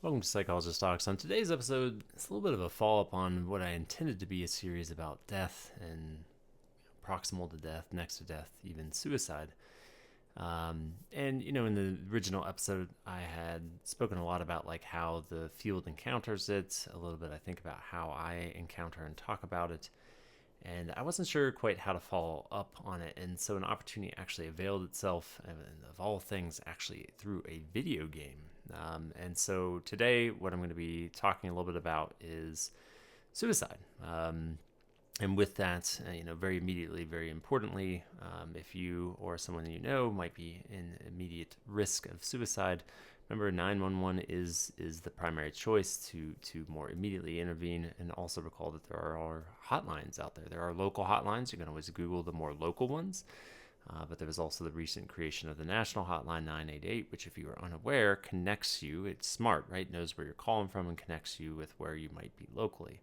Welcome to Psychologist Talks. On today's episode, it's a little bit of a follow-up on what I intended to be a series about death and proximal to death, next to death, even suicide. In the original episode, I had spoken a lot about like how the field encounters it, a little bit I think about how I encounter and talk about it, and I wasn't sure quite how to follow up on it, and so an opportunity actually availed itself, and of all things, actually through a video game. And so today, what I'm going to be talking a little bit about is suicide. And with that, very immediately, very importantly, if you or someone you know might be in immediate risk of suicide, remember 911 is the primary choice to more immediately intervene, and also recall that there are hotlines out there. There are local hotlines. You can always Google the more local ones. But there was also the recent creation of the national hotline 988, which, if you are unaware, connects you. It's smart, right? Knows where you're calling from and connects you with where you might be locally.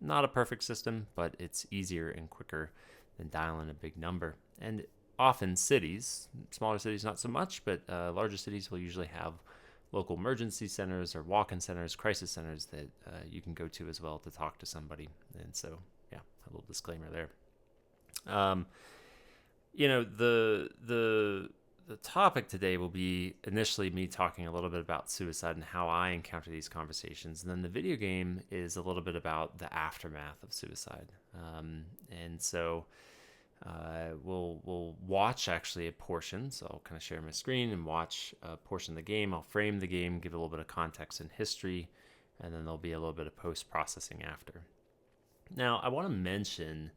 Not a perfect system, but it's easier and quicker than dialing a big number. And often cities, smaller cities not so much, but larger cities will usually have local emergency centers or walk-in centers, crisis centers that you can go to as well to talk to somebody. And so, yeah, a little disclaimer there. The topic today will be initially me talking a little bit about suicide and how I encounter these conversations. And then the video game is a little bit about the aftermath of suicide. And so we'll watch actually a portion. So I'll kind of share my screen and watch a portion of the game. I'll frame the game, give a little bit of context and history, and then there'll be a little bit of post-processing after. Now, I want to mention...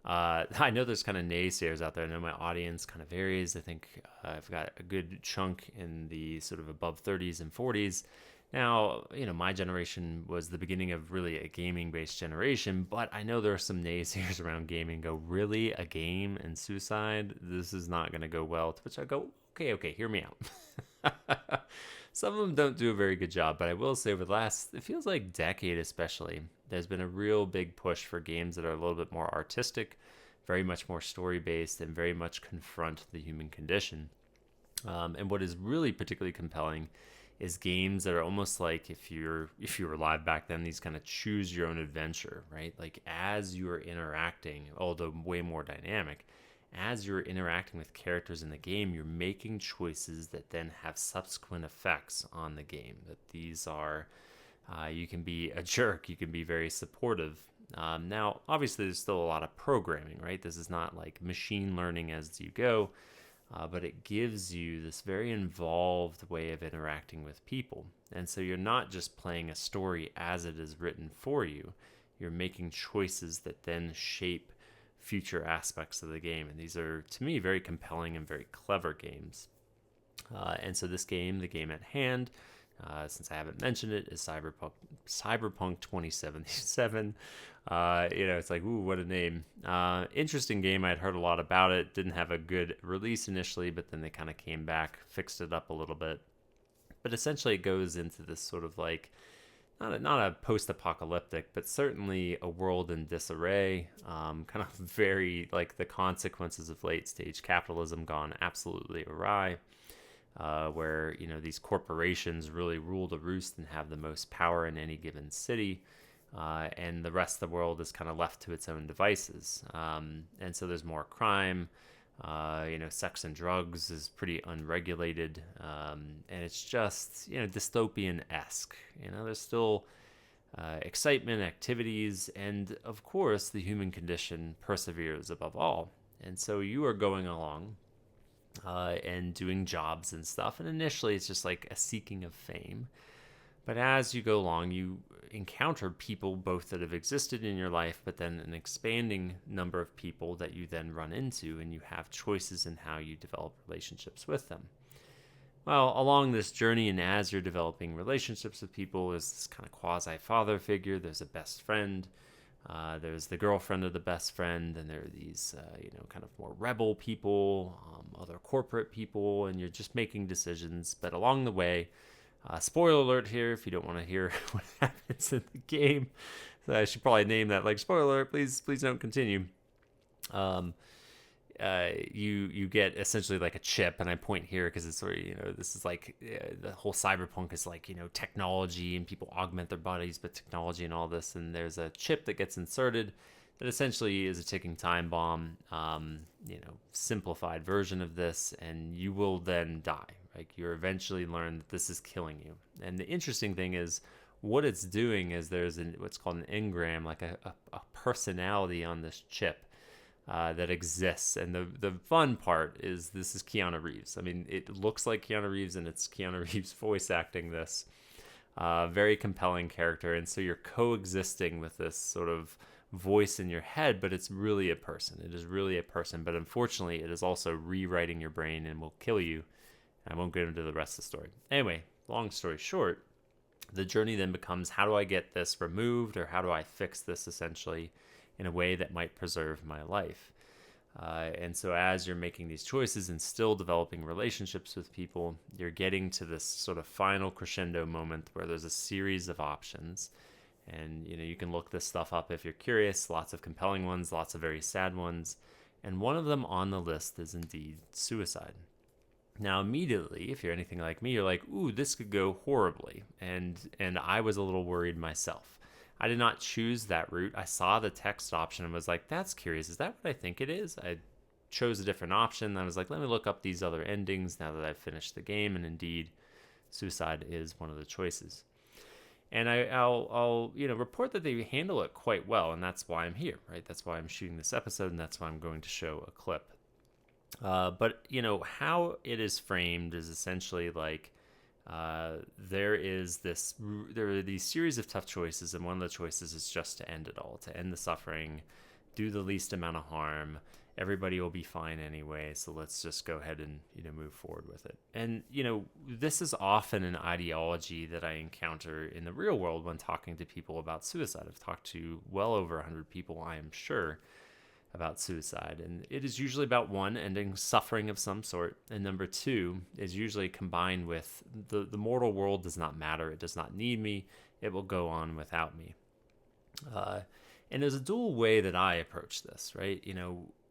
I know there's kind of naysayers out there. I know my audience kind of varies. I think I've got a good chunk in the sort of above 30s and 40s. Now, my generation was the beginning of really a gaming-based generation, but I know there are some naysayers around gaming go, really? A game and suicide? This is not going to go well. To which I go, okay, hear me out. Some of them don't do a very good job, but I will say over the last, it feels like decade especially, there's been a real big push for games that are a little bit more artistic, very much more story-based, and very much confront the human condition. And what is really particularly compelling is games that are almost like, if you were alive back then, these kind of choose your own adventure, right? Like as you are interacting, although way more dynamic, as you're interacting with characters in the game, you're making choices that then have subsequent effects on the game. That these are, you can be a jerk, you can be very supportive. Now, obviously, there's still a lot of programming, right? This is not like machine learning as you go, but it gives you this very involved way of interacting with people. And so you're not just playing a story as it is written for you, you're making choices that then shape future aspects of the game. And these are, to me, very compelling and very clever games. And so this game, the game at hand, since I haven't mentioned it, is Cyberpunk 2077. It's like, ooh, what a name. Interesting game. I'd heard a lot about it. Didn't have a good release initially, but then they kind of came back, fixed it up a little bit. But essentially it goes into this sort of like, not a post-apocalyptic, but certainly a world in disarray, kind of very like the consequences of late-stage capitalism gone absolutely awry, where these corporations really rule the roost and have the most power in any given city, and the rest of the world is kind of left to its own devices. And so there's more crime. Sex and drugs is pretty unregulated, and it's just, dystopian-esque. There's still excitement, activities, and of course, the human condition perseveres above all. And so you are going along and doing jobs and stuff, and initially it's just like a seeking of fame. But as you go along, you encounter people both that have existed in your life, but then an expanding number of people that you then run into, and you have choices in how you develop relationships with them. Well, along this journey, and as you're developing relationships with people, there's this kind of quasi-father figure, there's a best friend, there's the girlfriend of the best friend, and there are these, kind of more rebel people, other corporate people, and you're just making decisions. But along the way, spoiler alert here, if you don't want to hear what happens in the game. So I should probably name that like spoiler alert, please don't continue. you get essentially like a chip, and I point here because it's sort of, this is like the whole cyberpunk is like, technology, and people augment their bodies with technology and all this, and there's a chip that gets inserted that essentially is a ticking time bomb, simplified version of this, and you will then die. Like, you eventually learn that this is killing you. And the interesting thing is, what it's doing is there's what's called an engram, like a personality on this chip that exists. And the fun part is this is Keanu Reeves. I mean, it looks like Keanu Reeves, and it's Keanu Reeves voice acting this. Very compelling character. And so you're coexisting with this sort of voice in your head, but it's really a person. It is really a person. But unfortunately, it is also rewriting your brain and will kill you. I won't get into the rest of the story. Anyway, long story short, the journey then becomes, how do I get this removed, or how do I fix this essentially in a way that might preserve my life? And so as you're making these choices and still developing relationships with people, you're getting to this sort of final crescendo moment where there's a series of options. And, you can look this stuff up if you're curious. Lots of compelling ones, lots of very sad ones. And one of them on the list is indeed suicide. Now, immediately, if you're anything like me, you're like, ooh, this could go horribly. And I was a little worried myself. I did not choose that route. I saw the text option and was like, that's curious. Is that what I think it is? I chose a different option. I was like, let me look up these other endings now that I've finished the game. And indeed, suicide is one of the choices. And I'll report that they handle it quite well. And that's why I'm here, right? That's why I'm shooting this episode. And that's why I'm going to show a clip. But how it is framed is essentially like there are these series of tough choices, and one of the choices is just to end it all, to end the suffering, do the least amount of harm. Everybody will be fine anyway, so let's just go ahead and move forward with it. And this is often an ideology that I encounter in the real world when talking to people about suicide. I've talked to well over 100 people, I am sure, about suicide, and it is usually about, one, ending suffering of some sort, and number two is usually combined with the mortal world does not matter, it does not need me, it will go on without me. And there's a dual way that I approach this, right?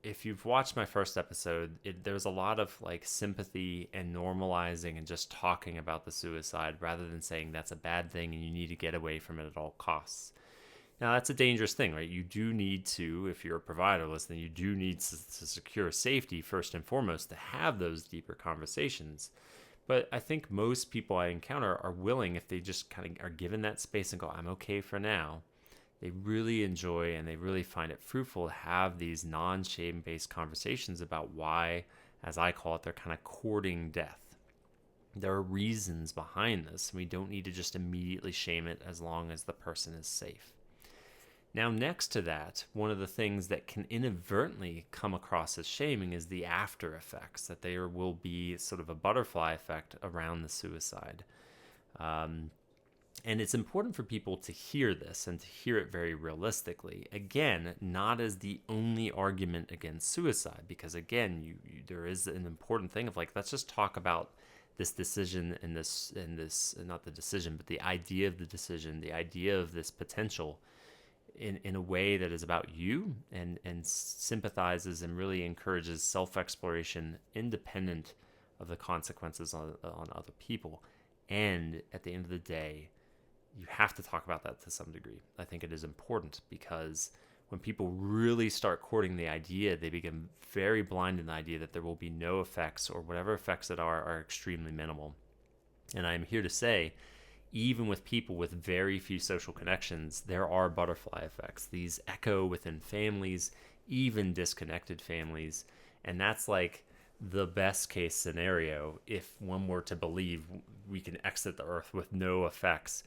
If you've watched my first episode, there's a lot of like sympathy and normalizing and just talking about the suicide rather than saying that's a bad thing and you need to get away from it at all costs. Now, that's a dangerous thing, right? You do need to, if you're a provider listening, you do need to secure safety first and foremost to have those deeper conversations. But I think most people I encounter are willing, if they just kind of are given that space and go, I'm okay for now, they really enjoy and they really find it fruitful to have these non-shame-based conversations about why, as I call it, they're kind of courting death. There are reasons behind this. We don't need to just immediately shame it as long as the person is safe. Now, next to that, one of the things that can inadvertently come across as shaming is the after effects, that there will be sort of a butterfly effect around the suicide. And it's important for people to hear this and to hear it very realistically. Again, not as the only argument against suicide, because again, there is an important thing of like, let's just talk about this decision and this, not the decision, but the idea of the decision, the idea of this potential in a way that is about you and sympathizes and really encourages self-exploration independent of the consequences on other people. And at the end of the day, you have to talk about that to some degree. I think it is important because when people really start courting the idea, they become very blind in the idea that there will be no effects, or whatever effects that are extremely minimal. And I'm here to say, even with people with very few social connections, there are butterfly effects. These echo within families, even disconnected families. And that's like the best case scenario if one were to believe we can exit the earth with no effects.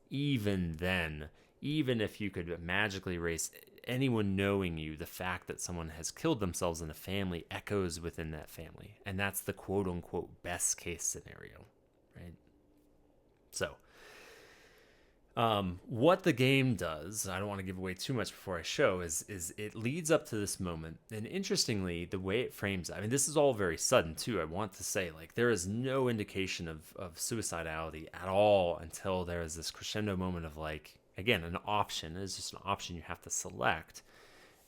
Even then, even if you could magically erase anyone knowing you, the fact that someone has killed themselves in a family echoes within that family. And that's the quote unquote best case scenario, right? So, what the game does, I don't want to give away too much before I show, is it leads up to this moment. And interestingly, the way it frames it, I mean, this is all very sudden too. I want to say, like, there is no indication of suicidality at all until there is this crescendo moment of, like, again, an option. It's just an option you have to select.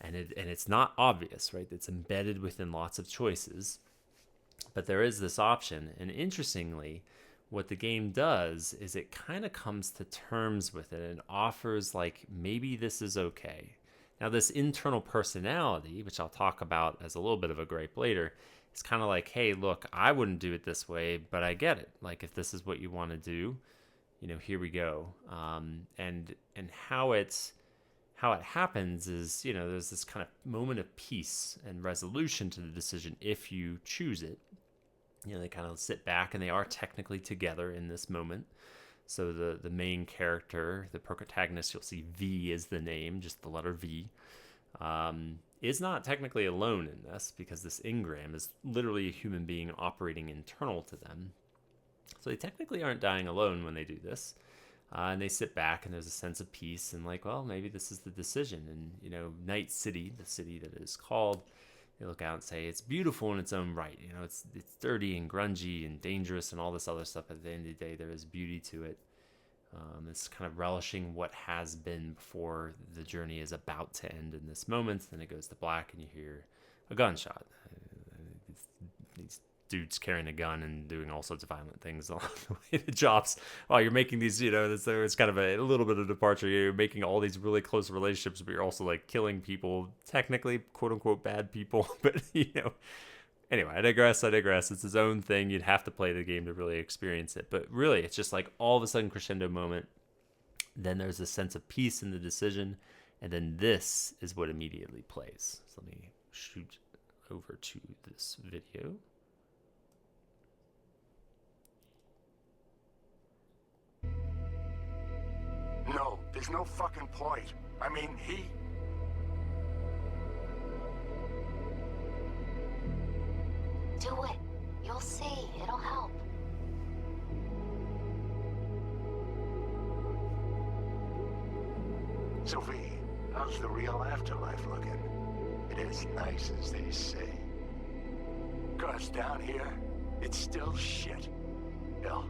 and it's not obvious, right? It's embedded within lots of choices, but there is this option. And interestingly, what the game does is it kind of comes to terms with it and offers like, maybe this is okay. Now, this internal personality, which I'll talk about as a little bit of a gripe later, is kind of like, hey, look, I wouldn't do it this way, but I get it. Like, if this is what you want to do, here we go. And how it happens is, there's this kind of moment of peace and resolution to the decision if you choose it. They kind of sit back and they are technically together in this moment. So the main character, the protagonist, you'll see V is the name, just the letter V, is not technically alone in this, because this engram is literally a human being operating internal to them. So they technically aren't dying alone when they do this. And they sit back and there's a sense of peace and like, well, maybe this is the decision. And, Night City, the city that it is called, they look out and say, it's beautiful in its own right. It's dirty and grungy and dangerous and all this other stuff. At the end of the day, there is beauty to it. It's kind of relishing what has been before the journey is about to end in this moment. Then it goes to black and you hear a gunshot. These dudes carrying a gun and doing all sorts of violent things along the way to jobs while you're making these, it's kind of a little bit of departure. You're making all these really close relationships, but you're also like killing people, technically quote unquote bad people. But anyway, I digress. It's his own thing. You'd have to play the game to really experience it. But really, it's just like all of a sudden crescendo moment. Then there's a sense of peace in the decision. And then this is what immediately plays. So let me shoot over to this video. No, there's no fucking point. I mean, he... Do it. You'll see. It'll help. Sophie, how's the real afterlife looking? It is nice, as they say. 'Cause down here, it's still shit. Hell,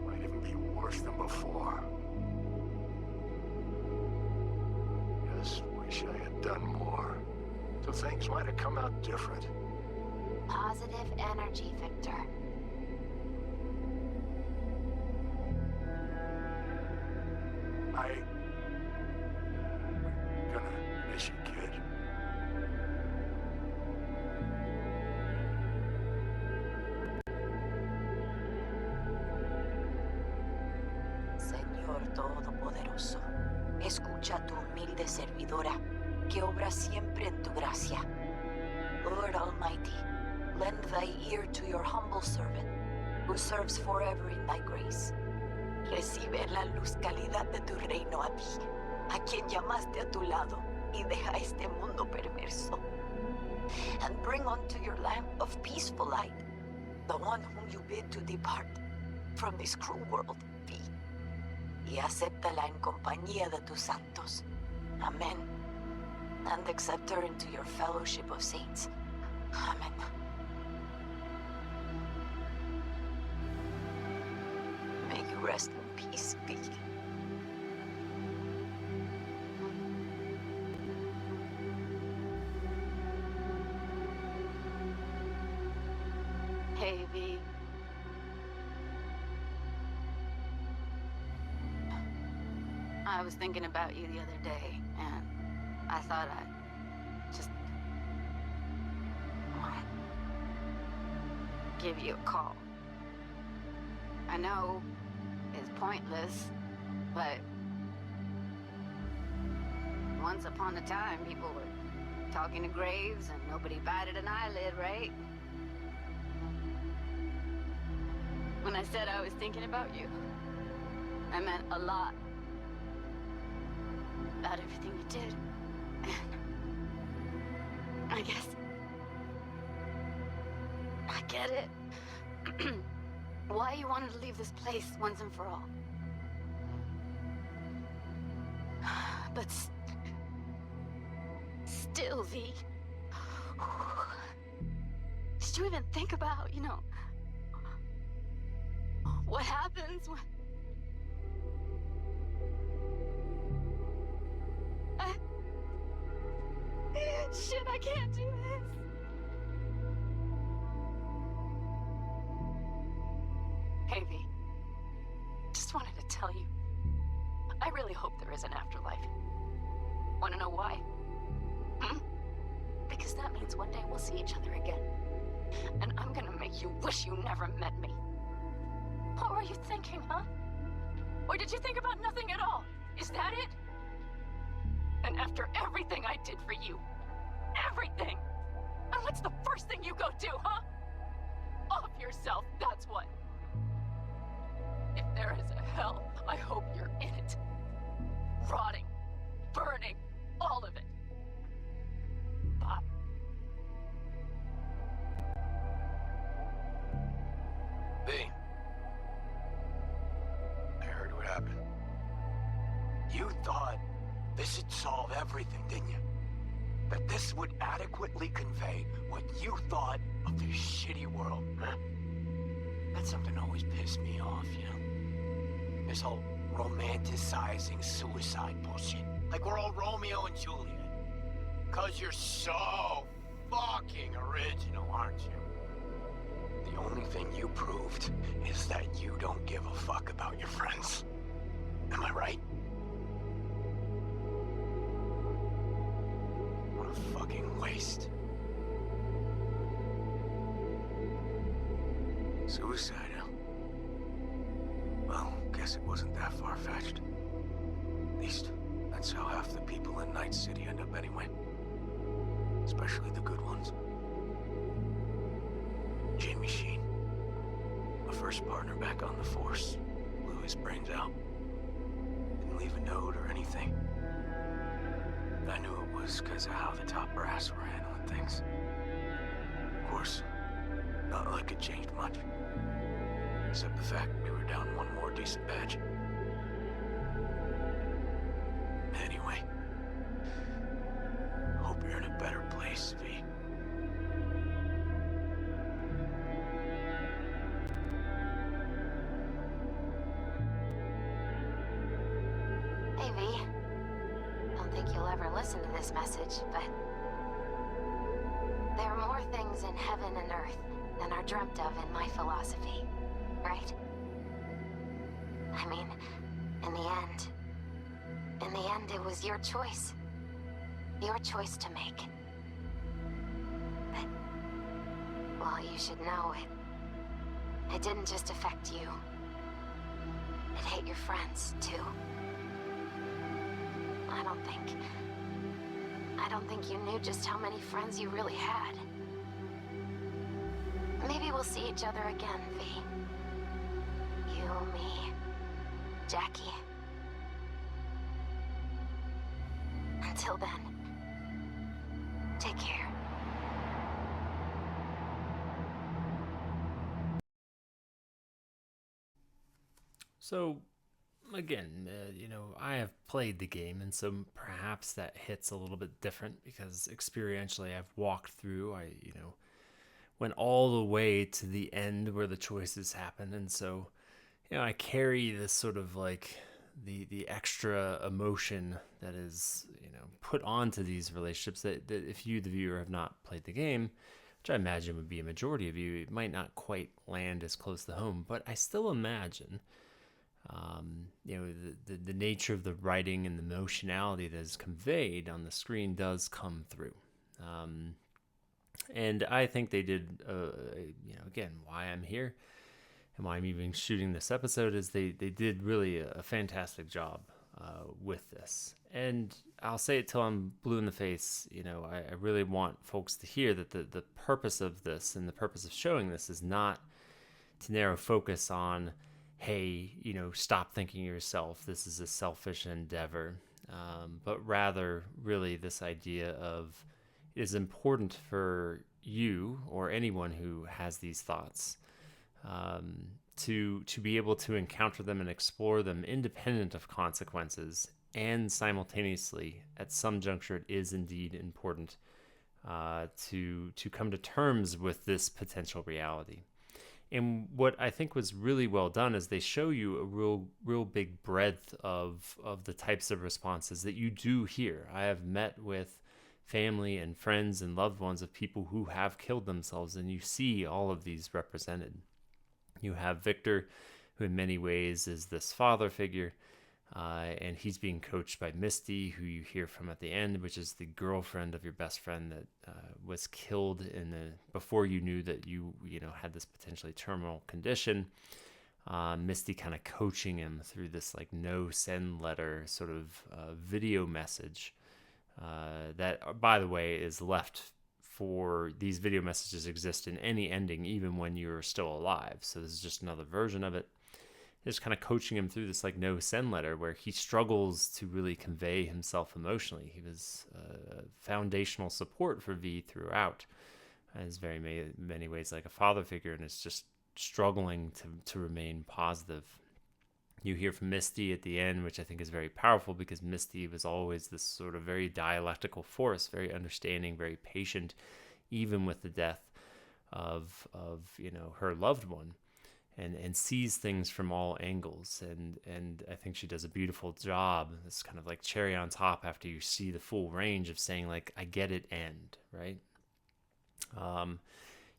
might even be worse than before. Just wish I had done more. So things might have come out different. Positive energy, Victor. I'm gonna miss you, kid. Señor Todopoderoso, escucha tu humilde servidora, que obra siempre en tu gracia. Lord Almighty, lend thy ear to your humble servant, who serves forever in thy grace. Recibe la luz calidad de tu reino a ti, a quien llamaste a tu lado, y deja este mundo perverso. And bring unto your lamp of peaceful light, the one whom you bid to depart from this cruel world, be. Y acéptala en compañía de tus santos. Amen. And accept her into your fellowship of saints. Amen. May you rest in peace, be. Hey, V. I was thinking about you the other day, and I thought I'd just give you a call. I know it's pointless, but once upon a time, people were talking to graves and nobody batted an eyelid, right? When I said I was thinking about you, I meant a lot. About everything you did. And I guess I get it. Why you wanted to leave this place once and for all. But still, V. Did you even think about, what happens when... Shit, I can't do this. Hey, V. Just wanted to tell you, I really hope there is an afterlife. Want to know why? Because that means one day we'll see each other again. And I'm gonna make you wish you never met me. What were you thinking, huh? Or did you think about nothing at all? Is that it? And after everything I did for you, everything! And what's the first thing you go do, huh? Off yourself, that's what. If there is a hell, I hope you're in it. Rotting, burning, all of it. Bye. B. I heard what happened. You thought this would solve everything, didn't you? That this would adequately convey what you thought of this shitty world, huh? That's something that always pissed me off, you know? This whole romanticizing suicide bullshit. Like we're all Romeo and Juliet. 'Cause you're so fucking original, aren't you? The only thing you proved is that you don't give a fuck about your friends. Am I right? What a fucking waste. Suicide, huh? Well, guess it wasn't that far-fetched. At least, that's how half the people in Night City end up anyway. Especially the good ones. Jamie Sheen, my first partner back on the force, blew his brains out. Didn't leave a note or anything. I knew it was because of how the top brass were handling things. Of course, not like it changed much. Except the fact we were down one more decent batch. Anyway, hope you're in a better place, V. Hey, V. Don't think you'll ever listen to this message, but there are more things in heaven and earth than are dreamt of in my philosophy, right? I mean, in the end, it was your choice. Your choice to make. But, well, you should know it didn't just affect you. It hit your friends, too. I don't think you knew just how many friends you really had. Maybe we'll see each other again, V. You, me, Jackie. Until then, take care. So, again, I have played the game, and so perhaps that hits a little bit different because experientially I've walked through. I went all the way to the end where the choices happen, and so I carry this sort of like the extra emotion that is put onto these relationships that if you, the viewer, have not played the game, which I imagine would be a majority of you, it might not quite land as close to home, but I still imagine the nature of the writing and the emotionality that is conveyed on the screen does come through. And I think they did, again, why I'm here and why I'm even shooting this episode is they did really a fantastic job with this. And I'll say it till I'm blue in the face. I really want folks to hear that the purpose of this and the purpose of showing this is not to narrow focus on, hey, stop thinking of yourself. This is a selfish endeavor. But rather, really, this idea of it is important for you or anyone who has these thoughts to be able to encounter them and explore them independent of consequences, and simultaneously, at some juncture, it is indeed important to come to terms with this potential reality. And what I think was really well done is they show you a real big breadth of the types of responses that you do hear. I have met with family and friends and loved ones of people who have killed themselves, and you see all of these represented. You have Victor, who in many ways is this father figure, and he's being coached by Misty, who you hear from at the end, which is the girlfriend of your best friend that was killed before you knew that you had this potentially terminal condition. Misty kind of coaching him through this like no send letter sort of video message that, by the way, is left for these video messages exist in any ending, even when you're still alive. So this is just another version of it. Just kind of coaching him through this like no send letter where he struggles to really convey himself emotionally. He was foundational support for V throughout, and is very many ways like a father figure, and is just struggling to remain positive. You hear from Misty at the end, which I think is very powerful, because Misty was always this sort of very dialectical force, very understanding, very patient, even with the death of her loved one, and sees things from all angles. And I think she does a beautiful job. It's kind of like cherry on top after you see the full range of saying like, I get it, end, right?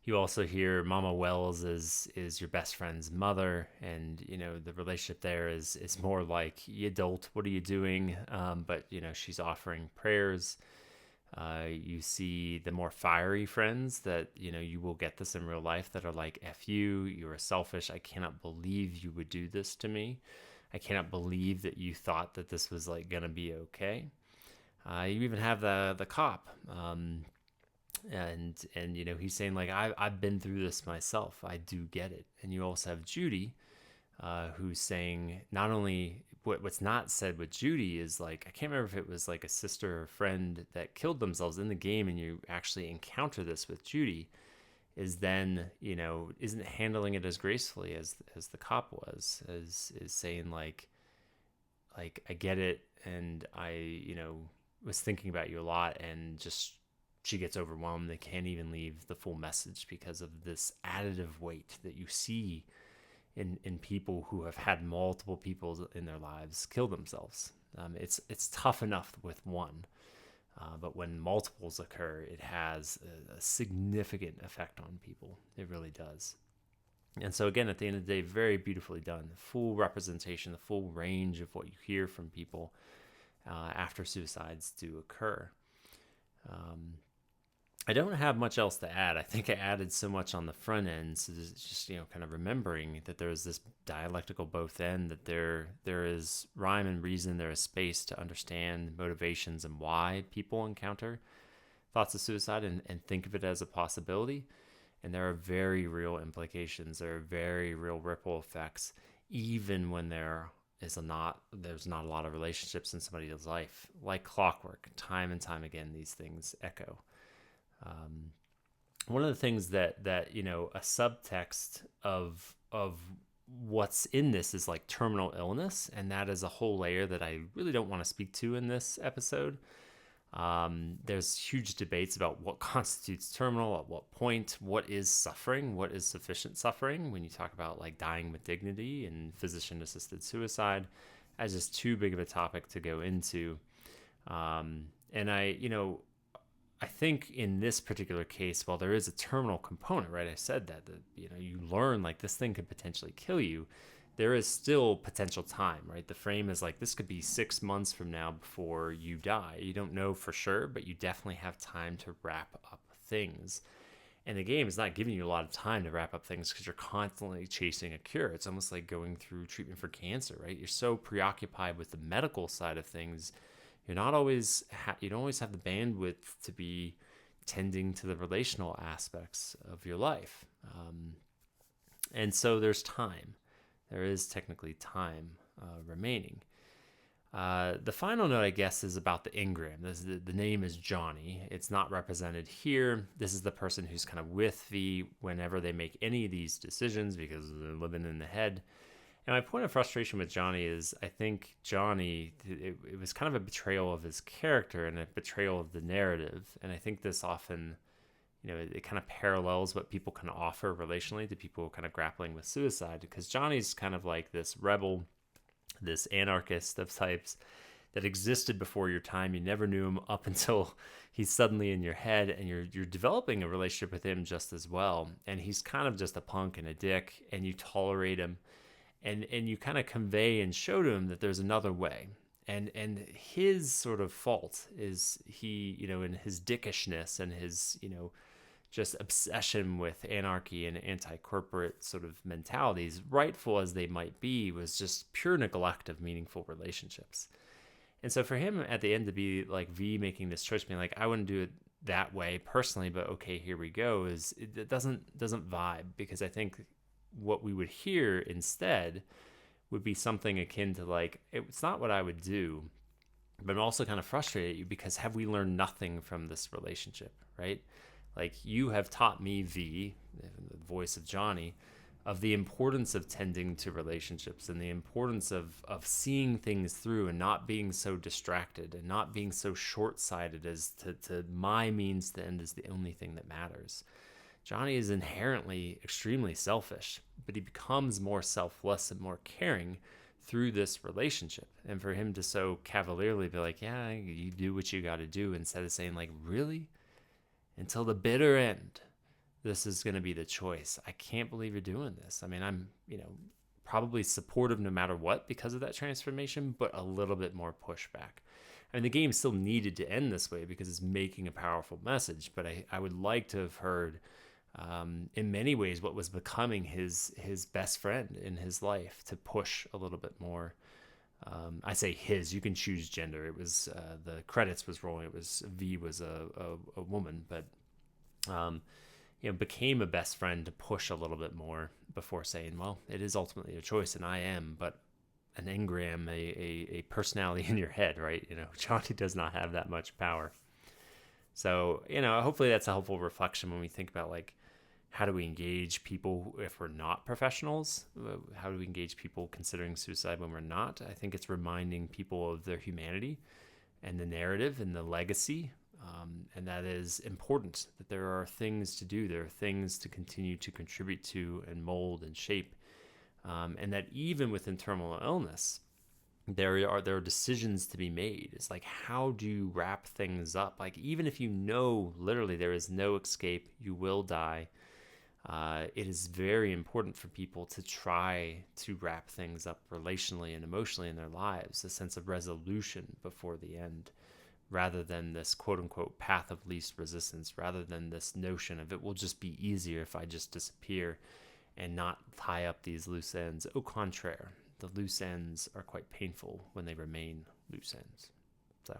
You also hear Mama Wells is your best friend's mother, and the relationship there is more like, you adult, what are you doing? But she's offering prayers. You see the more fiery friends that you will get this in real life, that are like, F you, you're selfish, I cannot believe you would do this to me, I cannot believe that you thought that this was like gonna be okay. You even have the cop. And he's saying like, I've been through this myself, I do get it. And you also have Judy, who's saying, not only what's not said with Judy is like, I can't remember if it was like a sister or friend that killed themselves in the game, and you actually encounter this with Judy, is then isn't handling it as gracefully as the cop was, is saying like I get it, and I was thinking about you a lot, and just she gets overwhelmed. They can't even leave the full message because of this additive weight that you see in people who have had multiple people in their lives kill themselves. It's tough enough with one, but when multiples occur, it has a significant effect on people. It really does. And so again, at the end of the day, very beautifully done. The full representation, the full range of what you hear from people after suicides do occur. I don't have much else to add. I think I added so much on the front end, so just kind of remembering that there is this dialectical both end, that there is rhyme and reason, there is space to understand motivations and why people encounter thoughts of suicide, and think of it as a possibility. And there are very real implications, there are very real ripple effects, even when there's not a lot of relationships in somebody's life. Like clockwork, time and time again, these things echo. One of the things that a subtext of what's in this is like terminal illness, and that is a whole layer that I really don't want to speak to in this episode. There's huge debates about what constitutes terminal, at what point, what is suffering, what is sufficient suffering when you talk about like dying with dignity and physician-assisted suicide, as just too big of a topic to go into. And I think in this particular case, while there is a terminal component, right? I said that you learn like this thing could potentially kill you. There is still potential time, right? The frame is like, this could be 6 months from now before you die. You don't know for sure, but you definitely have time to wrap up things. And the game is not giving you a lot of time to wrap up things because you're constantly chasing a cure. It's almost like going through treatment for cancer, right? You're so preoccupied with the medical side of things. You don't always have the bandwidth to be tending to the relational aspects of your life. And so there's time. There is technically time remaining. The final note, I guess, is about the engram. The name is Johnny. It's not represented here. This is the person who's kind of with V whenever they make any of these decisions, because they're living in the head. And my point of frustration with Johnny is, I think Johnny, it was kind of a betrayal of his character and a betrayal of the narrative. And I think this often, it kind of parallels what people can offer relationally to people kind of grappling with suicide, because Johnny's kind of like this rebel, this anarchist of types that existed before your time. You never knew him up until he's suddenly in your head, and you're developing a relationship with him just as well. And he's kind of just a punk and a dick, and you tolerate him, and you kind of convey and show to him that there's another way. And his sort of fault is he, in his dickishness and his, just obsession with anarchy and anti-corporate sort of mentalities, rightful as they might be, was just pure neglect of meaningful relationships. And so for him at the end to be like V making this choice, being like, I wouldn't do it that way personally, but okay, here we go, it doesn't vibe, because I think what we would hear instead would be something akin to like, it's not what I would do, but I'm also kind of frustrated at you because have we learned nothing from this relationship, right? Like, you have taught me, V, the voice of Johnny, of the importance of tending to relationships and the importance of seeing things through and not being so distracted and not being so short-sighted as to my means to end is the only thing that matters. Johnny is inherently extremely selfish, but he becomes more selfless and more caring through this relationship. And for him to so cavalierly be like, yeah, you do what you got to do, instead of saying like, really? Until the bitter end, this is going to be the choice. I can't believe you're doing this. I mean, I'm, probably supportive no matter what because of that transformation, but a little bit more pushback. I mean, the game still needed to end this way because it's making a powerful message, but I would like to have heard, in many ways, what was becoming his best friend in his life, to push a little bit more. I say his, you can choose gender. It was, the credits was rolling. It was V was a woman, but, became a best friend to push a little bit more before saying, well, it is ultimately a choice and I am, but an engram, a personality in your head, right? Johnny does not have that much power. So, hopefully that's a helpful reflection when we think about like, how do we engage people if we're not professionals? How do we engage people considering suicide when we're not? I think it's reminding people of their humanity and the narrative and the legacy. And that is important, that there are things to do. There are things to continue to contribute to and mold and shape. And that even within terminal illness, there are decisions to be made. It's like, how do you wrap things up? Like, even if literally there is no escape, you will die. It is very important for people to try to wrap things up relationally and emotionally in their lives, a sense of resolution before the end, rather than this quote-unquote path of least resistance, rather than this notion of it will just be easier if I just disappear and not tie up these loose ends. Au contraire, the loose ends are quite painful when they remain loose ends. So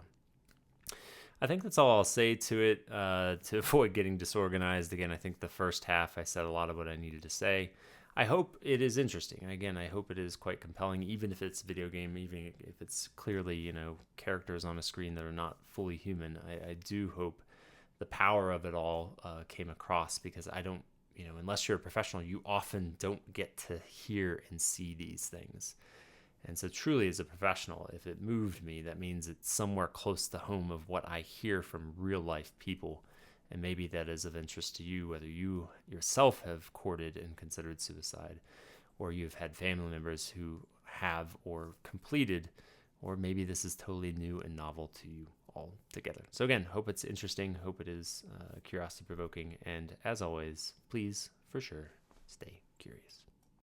I think that's all I'll say to it, to avoid getting disorganized. Again, I think the first half I said a lot of what I needed to say. I hope it is interesting. Again, I hope it is quite compelling, even if it's a video game, even if it's clearly, characters on a screen that are not fully human. I do hope the power of it all came across, because I don't, unless you're a professional, you often don't get to hear and see these things. And so truly, as a professional, if it moved me, that means it's somewhere close to home of what I hear from real life people. And maybe that is of interest to you, whether you yourself have courted and considered suicide, or you've had family members who have or completed, or maybe this is totally new and novel to you all together. So again, hope it's interesting, hope it is curiosity provoking, and as always, please, for sure, stay curious.